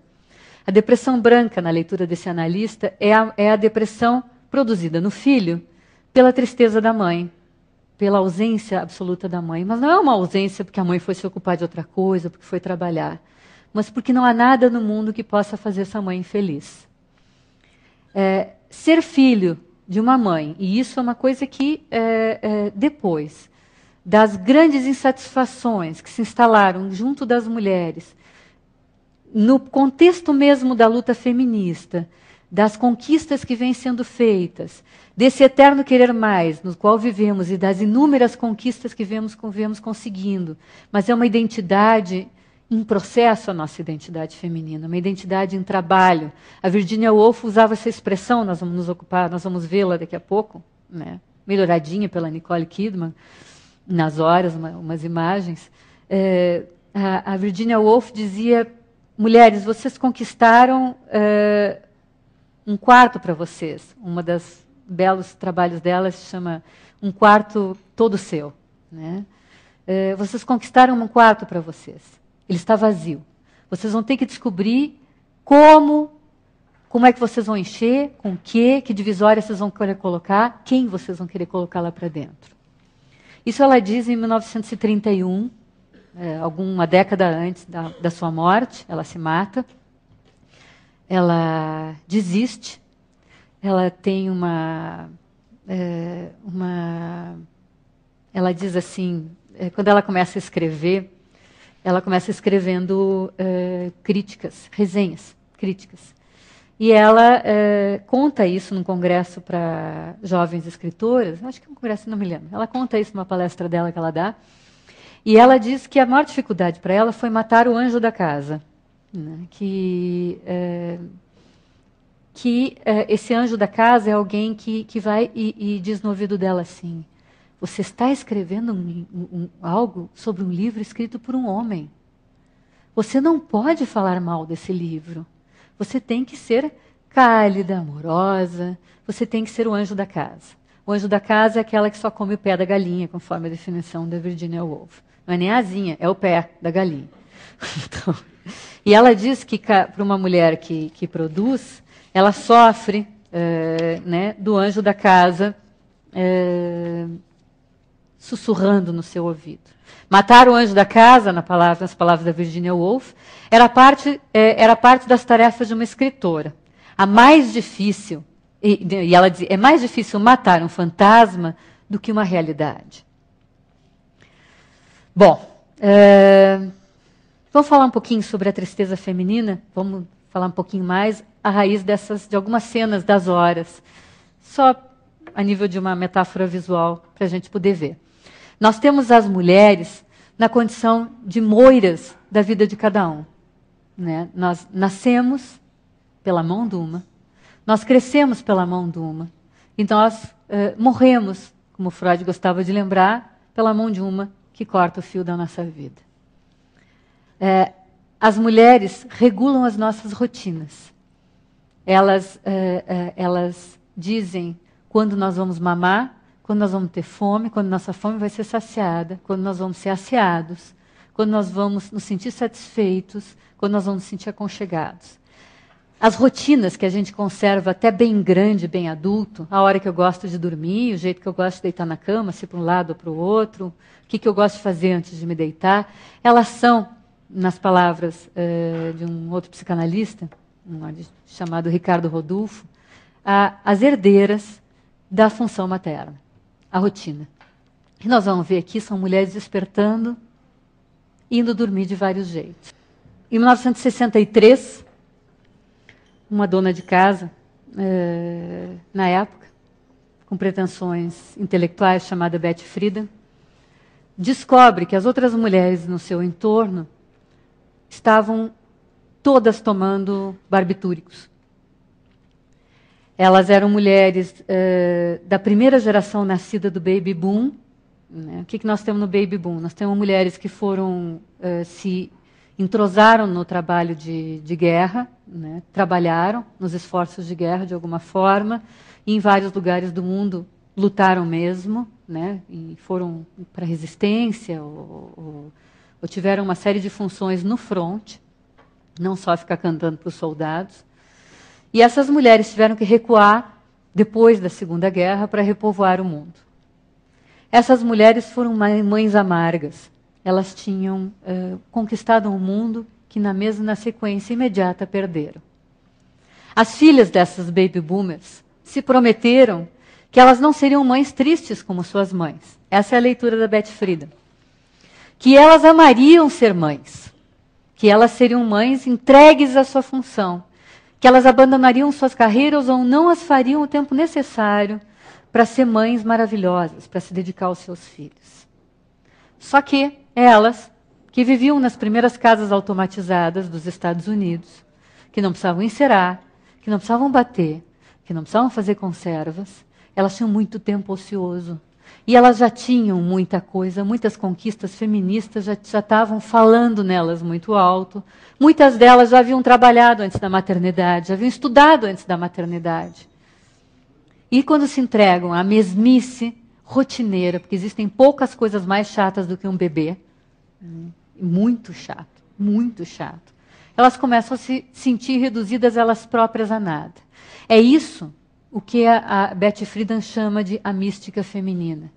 A depressão branca, na leitura desse analista, é a depressão produzida no filho pela tristeza da mãe, pela ausência absoluta da mãe. Mas não é uma ausência porque a mãe foi se ocupar de outra coisa, porque foi trabalhar, mas porque não há nada no mundo que possa fazer essa mãe infeliz. Ser filho de uma mãe, e isso é uma coisa que depois das grandes insatisfações que se instalaram junto das mulheres, no contexto mesmo da luta feminista, das conquistas que vêm sendo feitas, desse eterno querer mais, no qual vivemos, e das inúmeras conquistas que vemos conseguindo. Mas é uma identidade em processo, a nossa identidade feminina, uma identidade em trabalho. A Virginia Woolf usava essa expressão, nós vamos nos ocupar, nós vamos vê-la daqui a pouco, né? Melhoradinha pela Nicole Kidman, nas horas, umas imagens. A Virginia Woolf dizia: mulheres, vocês conquistaram um quarto para vocês. Uma das belos trabalhos dela se chama Um Quarto Todo Seu. Né? Vocês conquistaram um quarto para vocês. Ele está vazio. Vocês vão ter que descobrir como é que vocês vão encher, com o quê, que divisória vocês vão querer colocar, quem vocês vão querer colocar lá para dentro. Isso ela diz em 1931, alguma década antes da sua morte. Ela se mata, ela desiste, ela tem ela diz assim, quando ela começa a escrever, ela começa escrevendo críticas, resenhas, críticas. E ela conta isso num congresso para jovens escritoras, acho que é um congresso, não me lembro. Ela conta isso numa palestra dela que ela dá. E ela diz que a maior dificuldade para ela foi matar o anjo da casa. Né? Que esse anjo da casa é alguém que vai e diz no ouvido dela assim: você está escrevendo algo sobre um livro escrito por um homem. Você não pode falar mal desse livro. Você tem que ser cálida, amorosa, você tem que ser o anjo da casa. O anjo da casa é aquela que só come o pé da galinha, conforme a definição da Virginia Woolf. Não é nem a asinha, é o pé da galinha. Então, e ela diz que para uma mulher que produz, ela sofre do anjo da casa sussurrando no seu ouvido. Matar o anjo da casa, nas palavras da Virginia Woolf, era parte das tarefas de uma escritora. A mais difícil, e ela diz, é mais difícil matar um fantasma do que uma realidade. Bom, vamos falar um pouquinho sobre a tristeza feminina? Vamos falar um pouquinho mais a raiz de algumas cenas das horas, só a nível de uma metáfora visual, para a gente poder ver. Nós temos as mulheres na condição de moiras da vida de cada um. Né? Nós nascemos pela mão de uma, nós crescemos pela mão de uma, e nós morremos, como Freud gostava de lembrar, pela mão de uma que corta o fio da nossa vida. As mulheres regulam as nossas rotinas. Elas dizem quando nós vamos mamar, quando nós vamos ter fome, quando nossa fome vai ser saciada, quando nós vamos ser asseados, quando nós vamos nos sentir satisfeitos, quando nós vamos nos sentir aconchegados. As rotinas que a gente conserva até bem grande, bem adulto, a hora que eu gosto de dormir, o jeito que eu gosto de deitar na cama, se para um lado ou para o outro, o que eu gosto de fazer antes de me deitar, elas são, nas palavras de um outro psicanalista, chamado Ricardo Rodolfo, as herdeiras da função materna, a rotina. O que nós vamos ver aqui são mulheres despertando, indo dormir de vários jeitos. Em 1963, uma dona de casa, na época, com pretensões intelectuais, chamada Betty Friedan, descobre que as outras mulheres no seu entorno estavam todas tomando barbitúricos. Elas eram mulheres da primeira geração nascida do Baby Boom. Né? O que nós temos no Baby Boom? Nós temos mulheres que foram se entrosaram no trabalho de guerra, né? Trabalharam nos esforços de guerra de alguma forma, e em vários lugares do mundo lutaram mesmo, né? E foram para a resistência, ou tiveram uma série de funções no fronte, não só ficar cantando para os soldados. E essas mulheres tiveram que recuar depois da Segunda Guerra para repovoar o mundo. Essas mulheres foram mães amargas. Elas tinham conquistado um mundo que na sequência imediata perderam. As filhas dessas baby boomers se prometeram que elas não seriam mães tristes como suas mães. Essa é a leitura da Betty Friedan. Que elas amariam ser mães, que elas seriam mães entregues à sua função, que elas abandonariam suas carreiras ou não as fariam o tempo necessário para ser mães maravilhosas, para se dedicar aos seus filhos. Só que elas, que viviam nas primeiras casas automatizadas dos Estados Unidos, que não precisavam encerar, que não precisavam bater, que não precisavam fazer conservas, elas tinham muito tempo ocioso. E elas já tinham muita coisa, muitas conquistas feministas já estavam falando nelas muito alto. Muitas delas já haviam trabalhado antes da maternidade, já haviam estudado antes da maternidade. E quando se entregam à mesmice rotineira, porque existem poucas coisas mais chatas do que um bebê, muito chato, elas começam a se sentir reduzidas elas próprias a nada. É isso o que a Betty Friedan chama de a mística feminina.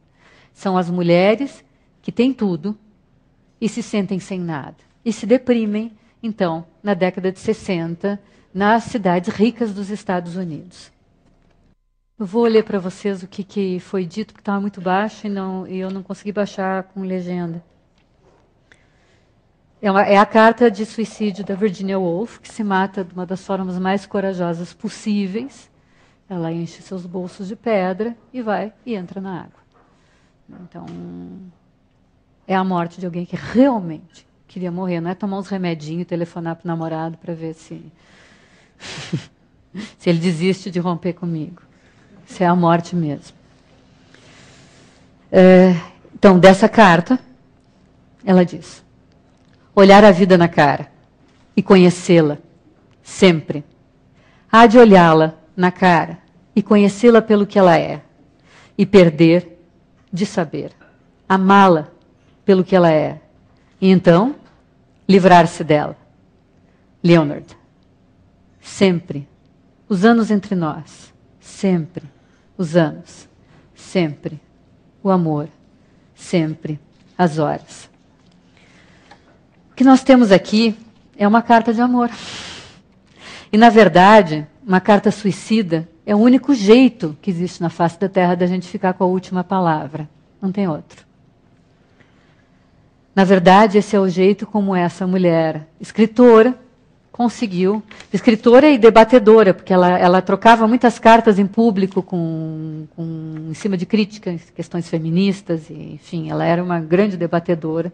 São as mulheres que têm tudo e se sentem sem nada. E se deprimem, então, na década de 60, nas cidades ricas dos Estados Unidos. Eu vou ler para vocês o que foi dito, porque estava muito baixo e eu não consegui baixar com legenda. É a carta de suicídio da Virginia Woolf, que se mata de uma das formas mais corajosas possíveis. Ela enche seus bolsos de pedra e vai e entra na água. Então, é a morte de alguém que realmente queria morrer. Não é tomar uns remedinhos e telefonar para o namorado para ver se ele desiste de romper comigo. Isso é a morte mesmo. Então, dessa carta, ela diz: olhar a vida na cara e conhecê-la sempre. Há de olhá-la na cara e conhecê-la pelo que ela é, e perder de saber, amá-la pelo que ela é, e então livrar-se dela. Leonard. Sempre. Os anos entre nós. Sempre. Os anos. Sempre. O amor. Sempre. As horas. O que nós temos aqui é uma carta de amor. E, na verdade, uma carta suicida é o único jeito que existe na face da Terra da gente ficar com a última palavra. Não tem outro. Na verdade, esse é o jeito como essa mulher, escritora, conseguiu. Escritora e debatedora, porque ela trocava muitas cartas em público em cima de críticas, questões feministas, e, enfim, ela era uma grande debatedora.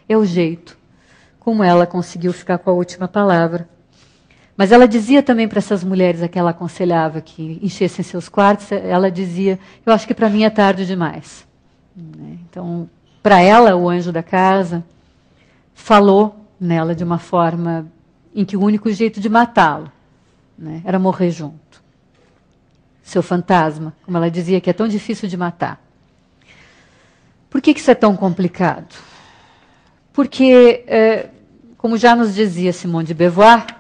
É o jeito como ela conseguiu ficar com a última palavra. Mas ela dizia também para essas mulheres a que ela aconselhava que enchessem seus quartos, ela dizia, eu acho que para mim é tarde demais. Então, para ela, o anjo da casa falou nela de uma forma em que o único jeito de matá-lo, né, era morrer junto. Seu fantasma, como ela dizia, que é tão difícil de matar. Por que isso é tão complicado? Porque, como já nos dizia Simone de Beauvoir,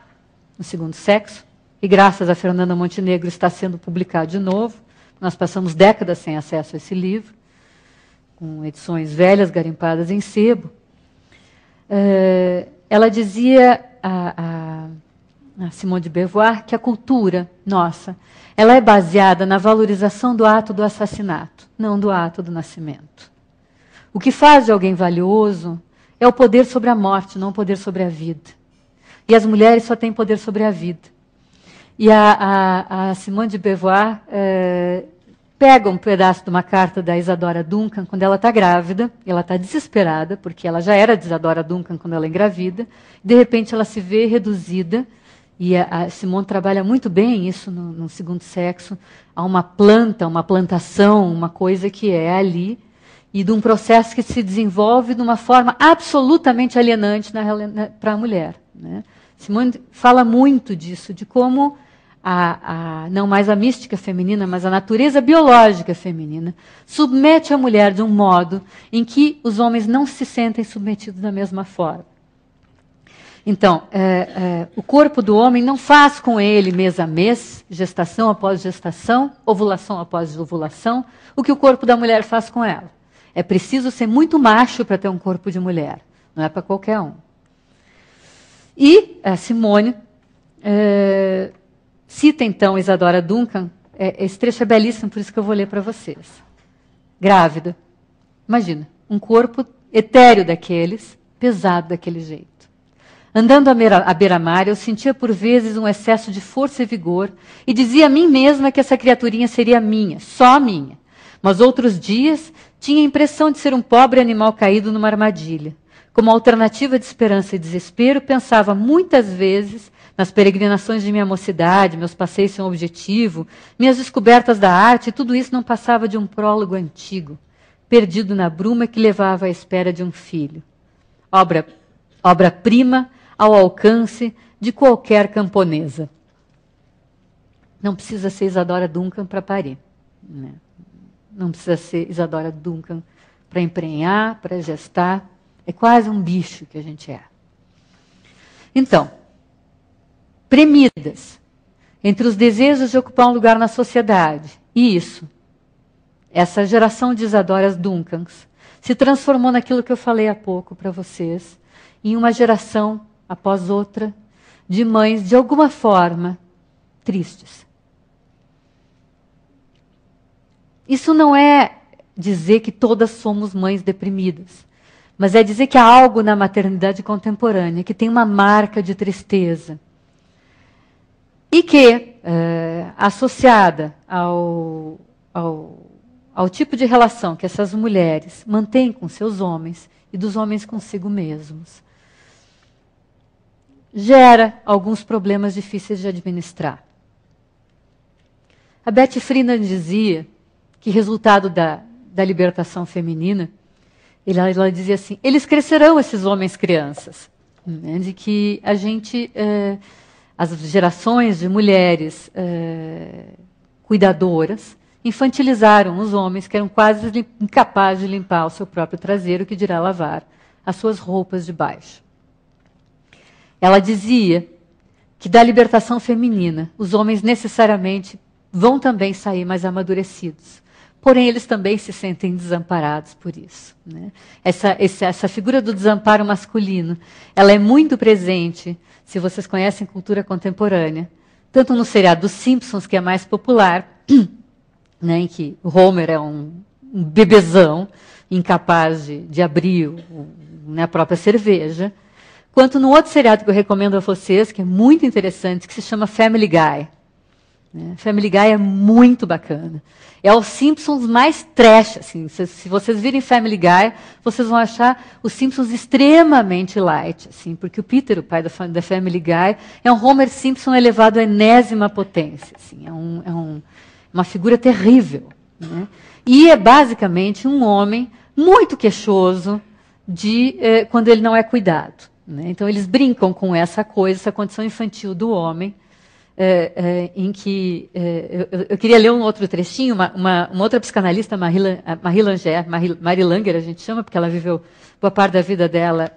no Segundo Sexo, e graças a Fernanda Montenegro está sendo publicado de novo, nós passamos décadas sem acesso a esse livro, com edições velhas, garimpadas em sebo, ela dizia, a Simone de Beauvoir, que a cultura nossa, ela é baseada na valorização do ato do assassinato, não do ato do nascimento. O que faz de alguém valioso é o poder sobre a morte, não o poder sobre a vida. E as mulheres só têm poder sobre a vida. E a Simone de Beauvoir pega um pedaço de uma carta da Isadora Duncan quando ela está grávida, e ela está desesperada, porque ela já era de Isadora Duncan quando ela engravida, de repente ela se vê reduzida, e a Simone trabalha muito bem isso no Segundo Sexo, a uma planta, uma plantação, uma coisa que é ali, e de um processo que se desenvolve de uma forma absolutamente alienante para a mulher. Né? Simone fala muito disso, de como não mais a mística feminina, mas a natureza biológica feminina submete a mulher de um modo em que os homens não se sentem submetidos da mesma forma. Então, o corpo do homem não faz com ele mês a mês, gestação após gestação, ovulação após ovulação, o que o corpo da mulher faz com ela. É preciso ser muito macho para ter um corpo de mulher, não é para qualquer um. E a Simone cita então Isadora Duncan, esse trecho é belíssimo, por isso que eu vou ler para vocês. Grávida, imagina, um corpo etéreo daqueles, pesado daquele jeito. Andando à beira-mar, eu sentia por vezes um excesso de força e vigor e dizia a mim mesma que essa criaturinha seria minha, só minha. Mas outros dias tinha a impressão de ser um pobre animal caído numa armadilha. Como alternativa de esperança e desespero, pensava muitas vezes nas peregrinações de minha mocidade, meus passeios sem objetivo, minhas descobertas da arte, e tudo isso não passava de um prólogo antigo, perdido na bruma que levava à espera de um filho. Obra-prima ao alcance de qualquer camponesa. Não precisa ser Isadora Duncan para parir. Né? Não precisa ser Isadora Duncan para emprenhar, para gestar. É quase um bicho que a gente é. Então, premidas entre os desejos de ocupar um lugar na sociedade. E isso, essa geração de Isadoras Duncans, se transformou naquilo que eu falei há pouco para vocês, em uma geração após outra de mães, de alguma forma, tristes. Isso não é dizer que todas somos mães deprimidas, mas é dizer que há algo na maternidade contemporânea que tem uma marca de tristeza e que, associada ao tipo de relação que essas mulheres mantêm com seus homens e dos homens consigo mesmos, gera alguns problemas difíceis de administrar. A Betty Friedan dizia que resultado da libertação feminina, ela dizia assim, eles crescerão, esses homens crianças. Né, de que a gente, as gerações de mulheres cuidadoras, infantilizaram os homens que eram quase incapazes de limpar o seu próprio traseiro, que dirá lavar as suas roupas de baixo. Ela dizia que da libertação feminina, os homens necessariamente vão também sair mais amadurecidos. Porém, eles também se sentem desamparados por isso. Né? Essa figura do desamparo masculino, ela é muito presente, se vocês conhecem cultura contemporânea, tanto no seriado dos Simpsons, que é mais popular, né, em que o Homer é um bebezão, incapaz de abrir a própria cerveja, quanto no outro seriado que eu recomendo a vocês, que é muito interessante, que se chama Family Guy. né? Family Guy é muito bacana. É os Simpsons mais trash, assim. Se vocês virem Family Guy, vocês vão achar os Simpsons extremamente light, assim, porque o Peter, o pai da Family Guy, é um Homer Simpson elevado à enésima potência, assim. Uma figura terrível, né? E é basicamente um homem muito queixoso quando ele não é cuidado, né? Então eles brincam com essa coisa, essa condição infantil do homem, em que eu queria ler um outro trechinho. Uma outra psicanalista, Marie Langer, a gente chama, porque ela viveu boa parte da vida dela.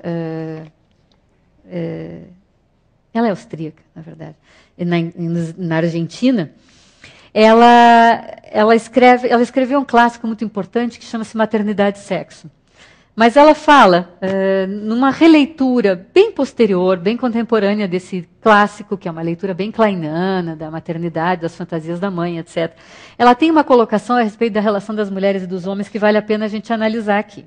Ela é austríaca, na verdade, na Argentina. Ela escreveu um clássico muito importante que chama-se Maternidade e Sexo. Mas ela fala, numa releitura bem posterior, bem contemporânea desse clássico, que é uma leitura bem kleiniana, da maternidade, das fantasias da mãe, etc. Ela tem uma colocação a respeito da relação das mulheres e dos homens que vale a pena a gente analisar aqui.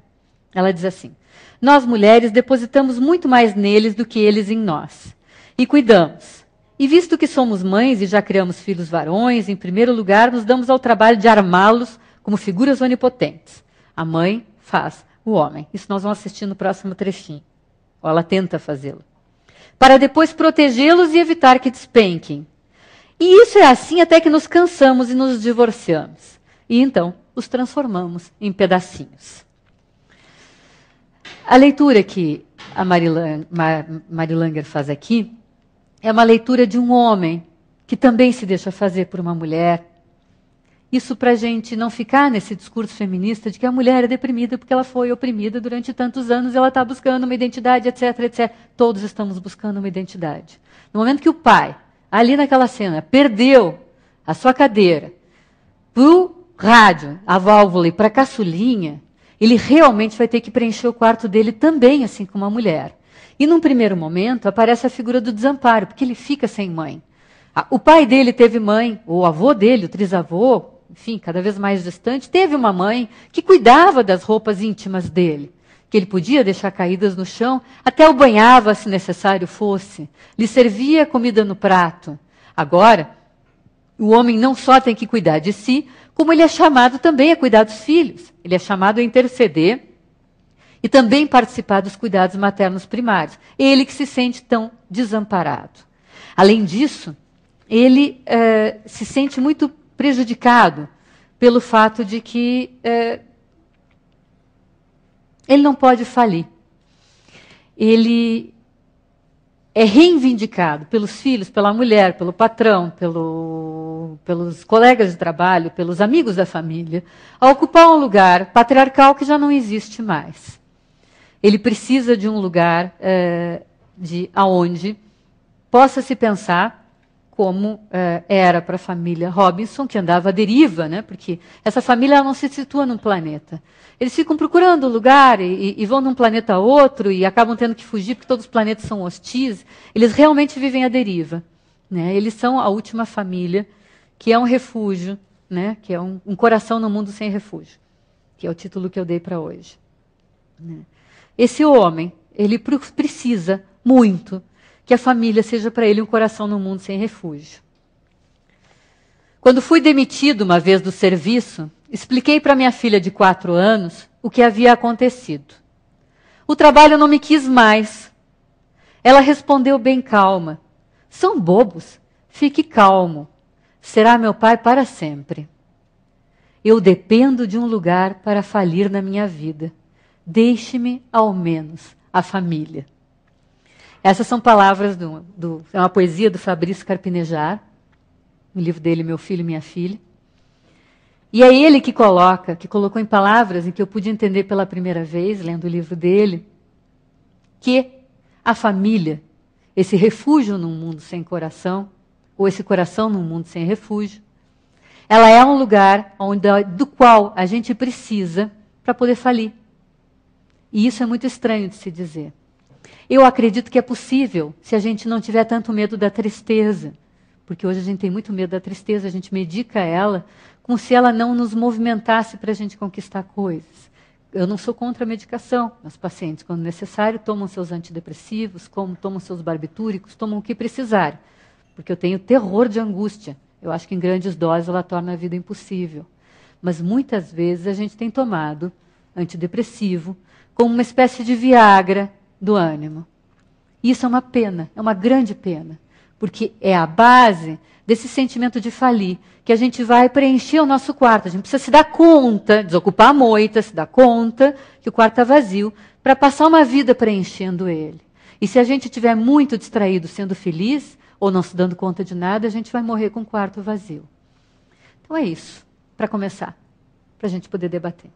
Ela diz assim: nós mulheres depositamos muito mais neles do que eles em nós. E cuidamos. E visto que somos mães e já criamos filhos varões, em primeiro lugar nos damos ao trabalho de armá-los como figuras onipotentes. A mãe faz o homem. Isso nós vamos assistir no próximo trechinho. Ou ela tenta fazê-lo. Para depois protegê-los e evitar que despenquem. E isso é assim até que nos cansamos e nos divorciamos. E então os transformamos em pedacinhos. A leitura que a Marie Langer faz aqui é uma leitura de um homem que também se deixa fazer por uma mulher. Isso para a gente não ficar nesse discurso feminista de que a mulher é deprimida porque ela foi oprimida durante tantos anos e ela está buscando uma identidade, etc, etc. Todos estamos buscando uma identidade. No momento que o pai, ali naquela cena, perdeu a sua cadeira para o rádio, a válvula e para a caçulinha, ele realmente vai ter que preencher o quarto dele também, assim como a mulher. E num primeiro momento aparece a figura do desamparo, porque ele fica sem mãe. O pai dele teve mãe, o avô dele, o trisavô, enfim, cada vez mais distante, teve uma mãe que cuidava das roupas íntimas dele, que ele podia deixar caídas no chão, até o banhava se necessário fosse, lhe servia comida no prato. Agora, o homem não só tem que cuidar de si, como ele é chamado também a cuidar dos filhos. Ele é chamado a interceder e também participar dos cuidados maternos primários. Ele que se sente tão desamparado. Além disso, ele se sente muito prejudicado pelo fato de que ele não pode falir. Ele é reivindicado pelos filhos, pela mulher, pelo patrão, pelos colegas de trabalho, pelos amigos da família, a ocupar um lugar patriarcal que já não existe mais. Ele precisa de um lugar aonde possa se pensar como era para a família Robinson, que andava à deriva, né? Porque essa família não se situa num planeta. Eles ficam procurando lugar e vão de um planeta a outro e acabam tendo que fugir porque todos os planetas são hostis. Eles realmente vivem à deriva, né? Eles são a última família, que é um refúgio, né? Que é um coração no mundo sem refúgio, que é o título que eu dei para hoje, né? Esse homem, ele precisa muito que a família seja para ele um coração no mundo sem refúgio. Quando fui demitido uma vez do serviço, expliquei para minha filha de 4 anos o que havia acontecido. O trabalho não me quis mais. Ela respondeu bem calma: são bobos, fique calmo. Será meu pai para sempre. Eu dependo de um lugar para falir na minha vida. Deixe-me, ao menos, a família. Essas são palavras é uma poesia do Fabrício Carpinejar, no livro dele, Meu Filho e Minha Filha. E é ele que colocou em palavras em que eu pude entender pela primeira vez, lendo o livro dele, que a família, esse refúgio num mundo sem coração, ou esse coração num mundo sem refúgio, ela é um lugar do qual a gente precisa para poder falir. E isso é muito estranho de se dizer. Eu acredito que é possível se a gente não tiver tanto medo da tristeza. Porque hoje a gente tem muito medo da tristeza, a gente medica ela como se ela não nos movimentasse para a gente conquistar coisas. Eu não sou contra a medicação. Meus pacientes, quando necessário, tomam seus antidepressivos, tomam seus barbitúricos, tomam o que precisarem. Porque eu tenho terror de angústia. Eu acho que em grandes doses ela torna a vida impossível. Mas muitas vezes a gente tem tomado antidepressivo como uma espécie de Viagra do ânimo. E isso é uma pena, é uma grande pena, porque é a base desse sentimento de falir, que a gente vai preencher o nosso quarto. A gente precisa se dar conta, desocupar a moita, se dar conta que o quarto está vazio, para passar uma vida preenchendo ele. E se a gente estiver muito distraído sendo feliz, ou não se dando conta de nada, a gente vai morrer com o quarto vazio. Então é isso, para começar, para a gente poder debater.